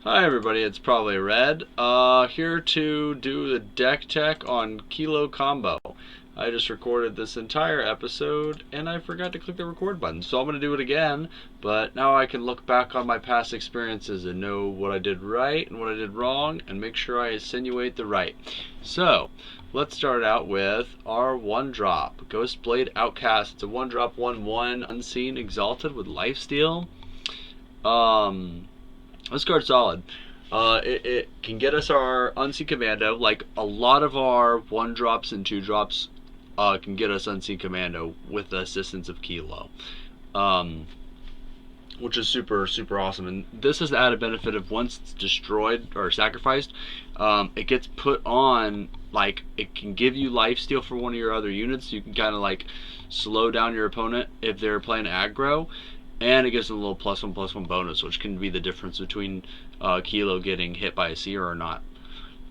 Hi everybody, it's ProbablyRed. Here to do the deck tech on Keelo Combo. I just recorded this entire episode and I forgot to click the record button, so I'm going to do it again, but now I can look back on my past experiences and know what I did right and what I did wrong and make sure I insinuate the right. So, let's start out with our 1-drop. Ghostblade Outcast. It's a 1-drop 1/1 Unseen Exalted with Lifesteal. This card's solid. It can get us our Unseen Commando. Like a lot of our 1-drops and 2-drops can get us Unseen Commando with the assistance of Keelo, which is super awesome. And this has the added benefit of once it's destroyed or sacrificed, it gets put on. Like it can give you lifesteal for one of your other units. You can kind of like slow down your opponent if they're playing aggro. And it gives them a little +1/+1 bonus, which can be the difference between Keelo getting hit by a seer or not.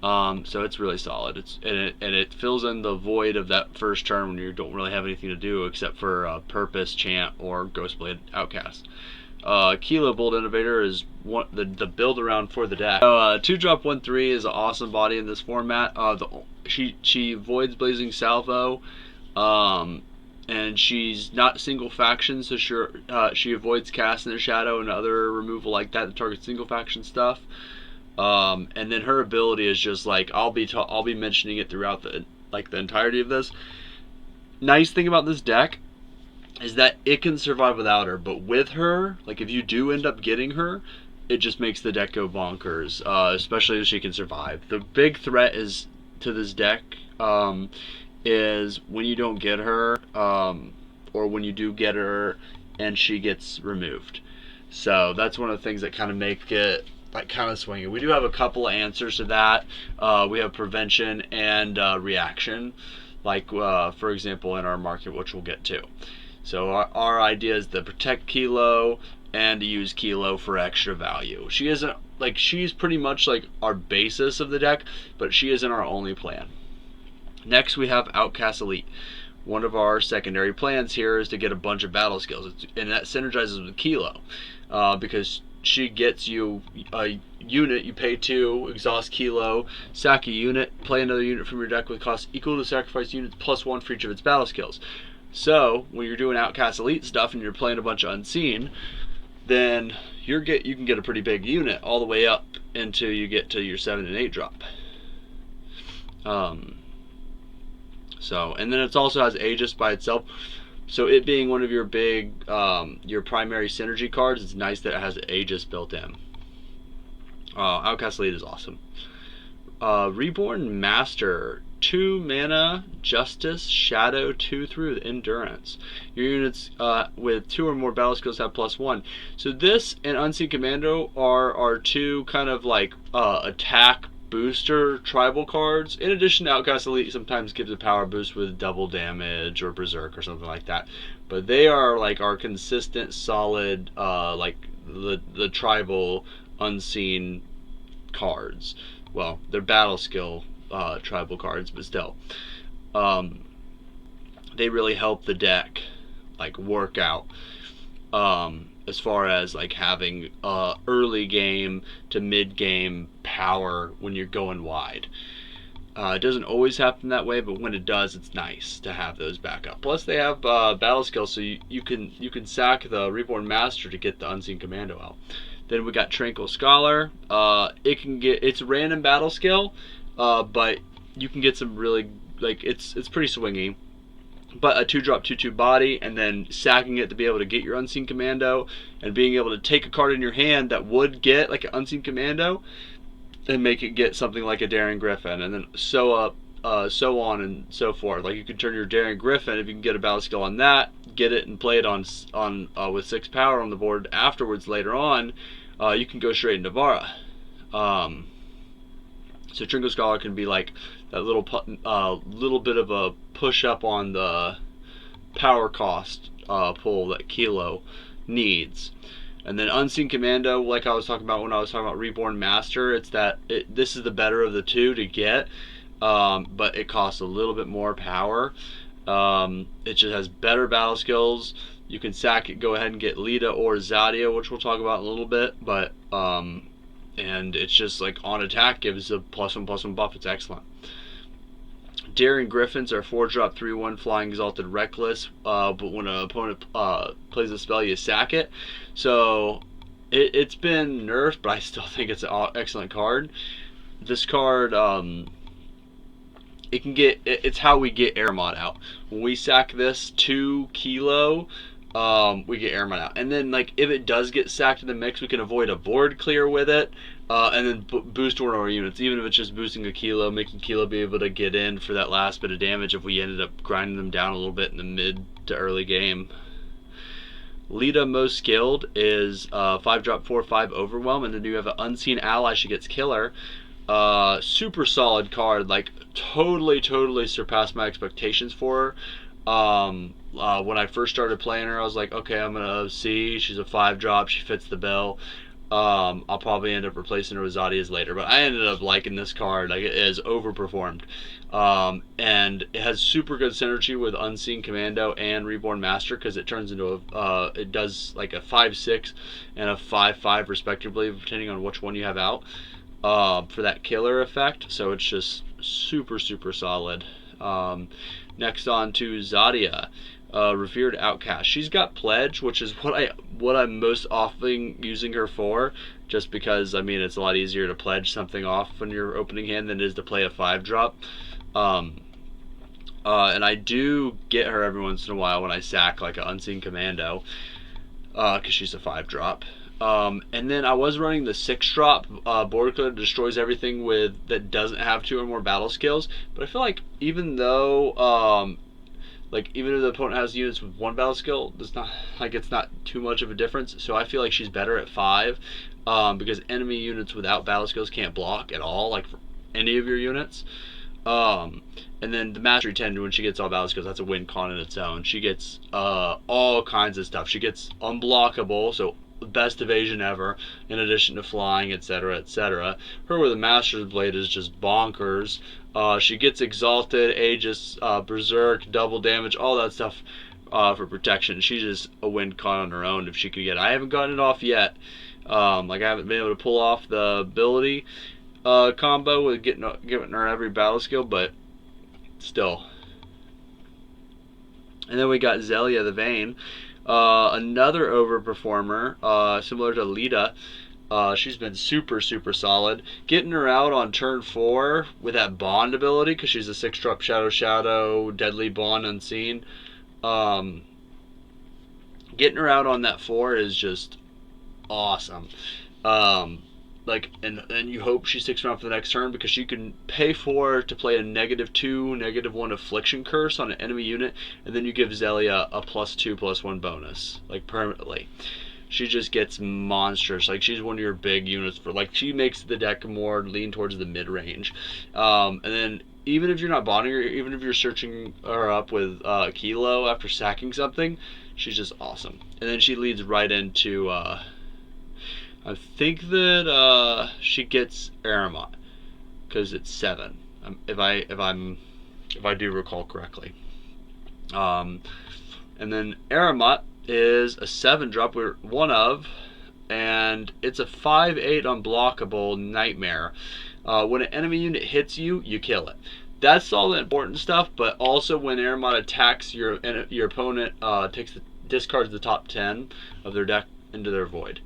So it's really solid. It fills in the void of that first turn when you don't really have anything to do except for Purpose, Chant, or Ghostblade Outcast. Keelo Bold Innovator is the build around for the deck. 2-drop 1/3 is an awesome body in this format. She voids Blazing Salvo. And she's not single faction, so she avoids cast in the shadow and other removal like that to target single faction stuff. And then her ability is just like I'll be mentioning it throughout the entirety of this. Nice thing about this deck is that it can survive without her, but with her, like if you do end up getting her, it just makes the deck go bonkers. Especially if she can survive. The big threat is to this deck. Is when you don't get her, or when you do get her and she gets removed. So that's one of the things that kind of make it like kind of swinging. We do have a couple of answers to that. We have prevention and reaction, like for example in our market, which we'll get to. So our idea is to protect Keelo and to use Keelo for extra value. She isn't like she's pretty much like our basis of the deck, but she isn't our only plan. Next we have Outcast Elite. One of our secondary plans here is to get a bunch of battle skills, and that synergizes with Keelo because she gets you a unit. You pay 2, exhaust Keelo, sack a unit, play another unit from your deck with cost equal to sacrifice units +1 for each of its battle skills. So when you're doing Outcast Elite stuff and you're playing a bunch of Unseen, then you can get a pretty big unit all the way up until you get to your 7 and 8 drop. So, and then it also has Aegis by itself. So it being one of your big, your primary synergy cards, it's nice that it has Aegis built in. Outcast Elite is awesome. Reborn Master, 2 mana, Justice, Shadow, 2 through Endurance. Your units with 2 or more battle skills have +1. So this and Unseen Commando are 2 kind of like attack booster tribal cards. In addition to Outcast Elite sometimes gives a power boost with double damage or berserk or something like that, but they are like our consistent solid like the tribal Unseen cards. Well, they're battle skill tribal cards, but still they really help the deck like work out as far as like having early game to mid game power when you're going wide. It doesn't always happen that way, but when it does, it's nice to have those backup. Plus, they have battle skills, so you can sack the Reborn Master to get the Unseen Commando out. Then we got Tranquil Scholar. It's random battle skill, but you can get some really like it's pretty swingy. But a 2-drop 2/2 body, and then sacking it to be able to get your Unseen Commando, and being able to take a card in your hand that would get like an Unseen Commando, and make it get something like a Daring Griffin, and then so on and so forth. Like you can turn your Daring Griffin, if you can get a battle skill on that, get it and play it on with 6 power on the board afterwards later on, you can go straight into Vara. So Tranquil Scholar can be like that little bit of a push up on the power cost pull that Keelo needs. And then Unseen Commando, like I was talking about when I was talking about Reborn Master, this is the better of the 2 to get, but it costs a little bit more power. It just has better battle skills. You can sack it, go ahead and get Lita or Zadia, which we'll talk about in a little bit, but and it's just like on attack gives a +1/+1 buff. It's excellent. Daring Griffins are 4-drop 3/1 flying exalted reckless, but when an opponent plays a spell, you sack it. So it's been nerfed, but I still think it's an excellent card. This card, it's how we get Airmod out. When we sack this to Keelo, we get Airmod out. And then, like, if it does get sacked in the mix, we can avoid a board clear with it, and then boost one of our units, even if it's just boosting a Keelo, making Keelo be able to get in for that last bit of damage if we ended up grinding them down a little bit in the mid to early game. Lita Most Skilled is 5-drop 4/5 Overwhelm, and then you have an Unseen Ally. She gets Killer. Super solid card, like totally surpassed my expectations for her. When I first started playing her, I was like, okay, I'm gonna see. She's a 5-drop. She fits the bill. I'll probably end up replacing her with Zadia's later, but I ended up liking this card. Like, it is overperformed, and it has super good synergy with Unseen Commando and Reborn Master, because it turns into it does like a 5/6 and a 5/5 respectively, depending on which one you have out, for that killer effect. So it's just super solid. Next on to Zadia. Revered Outcast. She's got Pledge, which is what I'm most often using her for, just because, I mean, it's a lot easier to pledge something off when you're opening hand than it is to play a 5-drop. And I do get her every once in a while when I sack like an Unseen Commando, because she's a 5-drop. And then I was running the 6-drop board clear that destroys everything that doesn't have 2 or more battle skills, but I feel like even though even if the opponent has units with 1 battle skill, it's not too much of a difference. So I feel like she's better at 5, because enemy units without battle skills can't block at all, like for any of your units. And then the Mastery 10, when she gets all battle skills, that's a win con in its own. She gets all kinds of stuff. She gets unblockable, so best evasion ever, in addition to flying, etc., etc. Her with a Master's Blade is just bonkers. She gets Exalted, Aegis, Berserk, double damage, all that stuff for protection. She's just a win con on her own if she could get it. I haven't gotten it off yet. I haven't been able to pull off the ability combo with giving her every battle skill, but still. And then we got Zelia the Vane. Another overperformer, similar to Lita. She's been super solid. Getting her out on turn 4 with that Bond ability, because she's a 6-drop Shadow, Deadly Bond Unseen. Getting her out on that 4 is just awesome. And you hope she sticks around for the next turn, because you can pay for to play a -2, -1 Affliction Curse on an enemy unit, and then you give Zelia a +2/+1 bonus, like permanently. She just gets monstrous. Like, she's one of your big units for, like, she makes the deck more lean towards the mid range. And then even if you're not bonding her, even if you're searching her up with Keelo after sacking something, she's just awesome. And then she leads right into I think that she gets Aramot, because it's 7, if I do recall correctly. And then Aramot is a 7-drop, we're one of, and it's a 5/8 unblockable Nightmare. When an enemy unit hits you, you kill it. That's all the important stuff, but also when Aramot attacks your opponent, discards the top 10 of their deck into their void.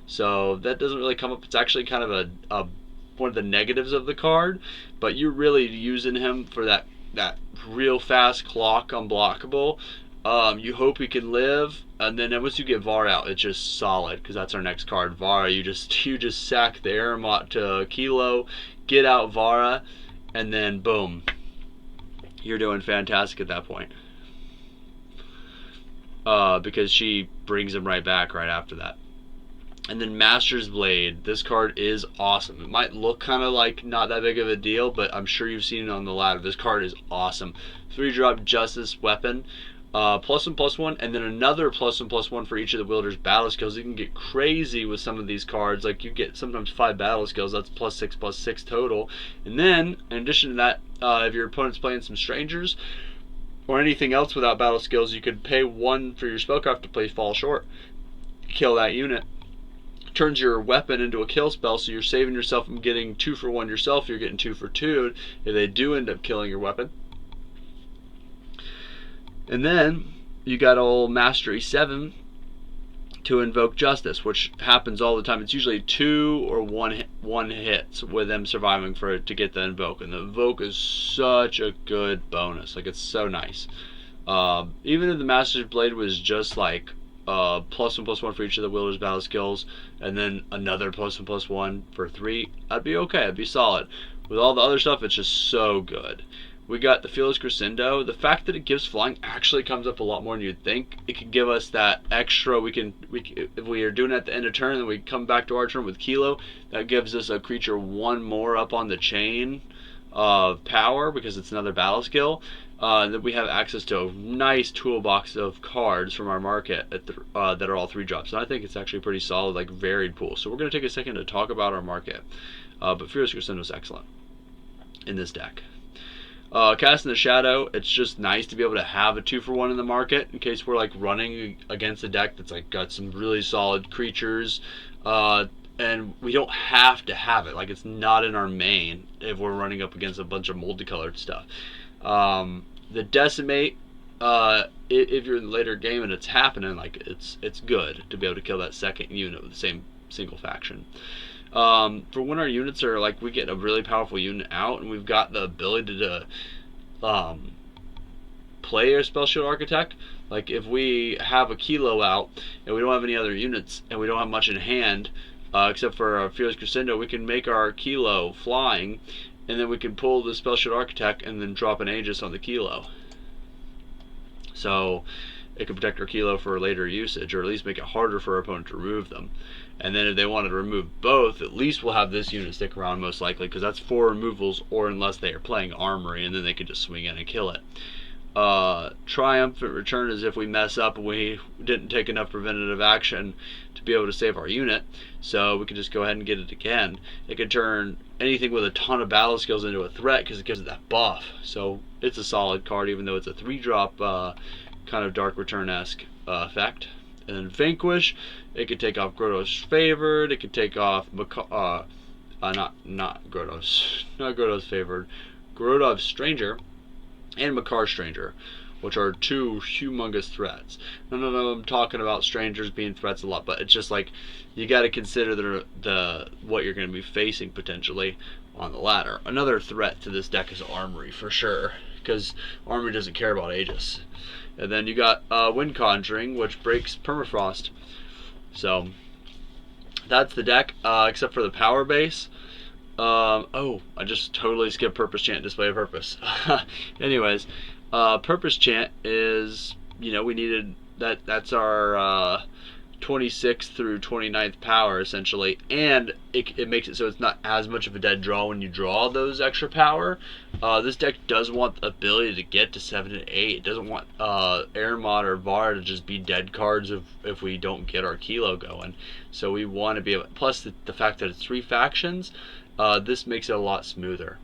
So that doesn't really come up. It's actually kind of a one of the negatives of the card, but you're really using him for that real fast clock unblockable. You hope he can live, and then once you get Vara out, it's just solid, because that's our next card, Vara. You just sack the Aramot to Keelo, get out Vara, and then boom, you're doing fantastic at that point. Because she brings him right back right after that. And then Master's Blade. This card is awesome. It might look kind of like not that big of a deal, but I'm sure you've seen it on the ladder. This card is awesome. 3-drop Justice Weapon, +1/+1, and then another +1/+1 for each of the wielder's battle skills. You can get crazy with some of these cards. Like, you get sometimes 5 battle skills. That's +6/+6 total. And then, in addition to that, if your opponent's playing some strangers or anything else without battle skills, you could pay 1 for your spellcraft to play Fall Short. Kill that unit. turns your weapon into a kill spell, so you're saving yourself from getting 2 for 1 yourself. You're getting 2 for 2 if they do end up killing your weapon. And then you got old Mastery 7 to invoke Justice, which happens all the time. It's usually 2 or 1 hits with them surviving for it to get the invoke, and the invoke is such a good bonus. Like, it's so nice. Even if the Master's Blade was just like +1/+1 for each of the wielder's battle skills, and then another +1/+1 for 3, I'd be okay. I'd be solid. With all the other stuff, it's just so good. We got the Fearless Crescendo. The fact that it gives flying actually comes up a lot more than you'd think. It can give us that extra. If we are doing it at the end of turn, and we come back to our turn with Keelo, that gives us a creature 1 more up on the chain of power because it's another battle skill. Then we have access to a nice toolbox of cards from our market that are all 3-drops. And I think it's actually pretty solid, like varied pool. So we're going to take a second to talk about our market. But Fearless Crescendo is excellent in this deck. Cast in the Shadow, it's just nice to be able to have a 2 for 1 in the market in case we're like running against a deck that's like got some really solid creatures, and we don't have to have it. Like, it's not in our main if we're running up against a bunch of multicolored stuff. The Decimate, if you're in the later game and it's happening, like it's good to be able to kill that second unit with the same single faction. For when our units are like, we get a really powerful unit out and we've got the ability to play a Spell Shield Architect. Like, if we have a Keelo out and we don't have any other units and we don't have much in hand except for our Fearless Crescendo, we can make our Keelo flying, and then we can pull the Spell Shield Architect and then drop an Aegis on the Keelo. So it can protect our Keelo for later usage, or at least make it harder for our opponent to remove them. And then if they wanted to remove both, at least we'll have this unit stick around most likely, because that's 4 removals, or unless they are playing Armory, and then they can just swing in and kill it. Triumphant Return is if we mess up and we didn't take enough preventative action to be able to save our unit, so we can just go ahead and get it again. It can turn anything with a ton of battle skills into a threat because it gives it that buff. So it's a solid card, even though it's a 3-drop kind of Dark Return-esque effect. And then Vanquish, it could take off Grotto's Favored, it could take off not Grotto's Favored, Grotto's Stranger, and Makar's Stranger, which are 2 humongous threats. No, I'm talking about strangers being threats a lot, but it's just like, you got to consider what you're going to be facing potentially on the ladder. Another threat to this deck is Armory, for sure, because Armory doesn't care about Aegis. And then you got Wind Conjuring, which breaks Permafrost. So that's the deck, except for the power base. Oh, I just totally skipped Purpose Chant, Display of Purpose. Anyways, Purpose Chant is, we needed that's our 26th through 29th power, essentially, and it makes it so it's not as much of a dead draw when you draw those extra power. This deck does want the ability to get to 7 and 8. It doesn't want Airmod or Vara to just be dead cards if we don't get our Keelo going. So we want to be able, plus the fact that it's 3 factions, this makes it a lot smoother.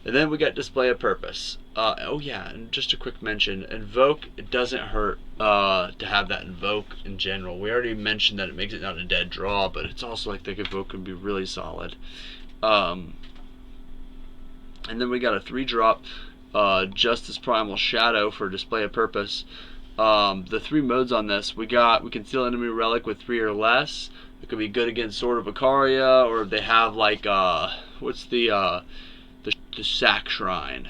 And then we got Display of Purpose. Oh yeah, and just a quick mention, Invoke, it doesn't hurt to have that Invoke in general. We already mentioned that it makes it not a dead draw, but it's also like the Invoke can be really solid. And then we got a 3-drop Justice Primal Shadow for Display of Purpose. The 3 modes on this, we can steal enemy relic with 3 or less. It could be good against Sword of Icaria, or if they have like what's the Sack Shrine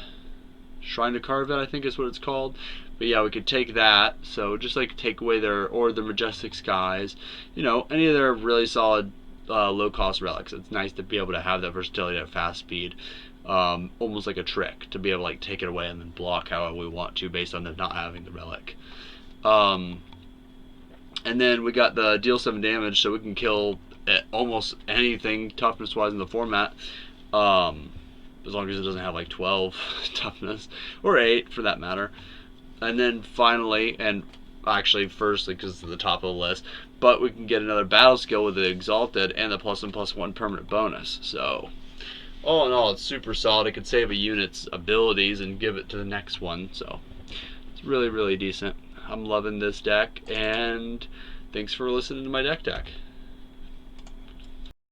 to Carve It, I think is what it's called. But yeah, we could take that, so just like take away their Majestic Skies, any of their really solid low cost relics. It's nice to be able to have that versatility at fast speed, almost like a trick to be able to like take it away and then block however we want to based on them not having the relic. And then we got the deal 7 damage, so we can kill almost anything toughness wise in the format, as long as it doesn't have like 12 toughness, or 8 for that matter. And then finally, and actually firstly because it's at the top of the list, but we can get another battle skill with the Exalted and the +1/+1 permanent bonus. So all in all, it's super solid. It could save a unit's abilities and give it to the next one, so it's really, really decent. I'm loving this deck, and thanks for listening to my deck tech.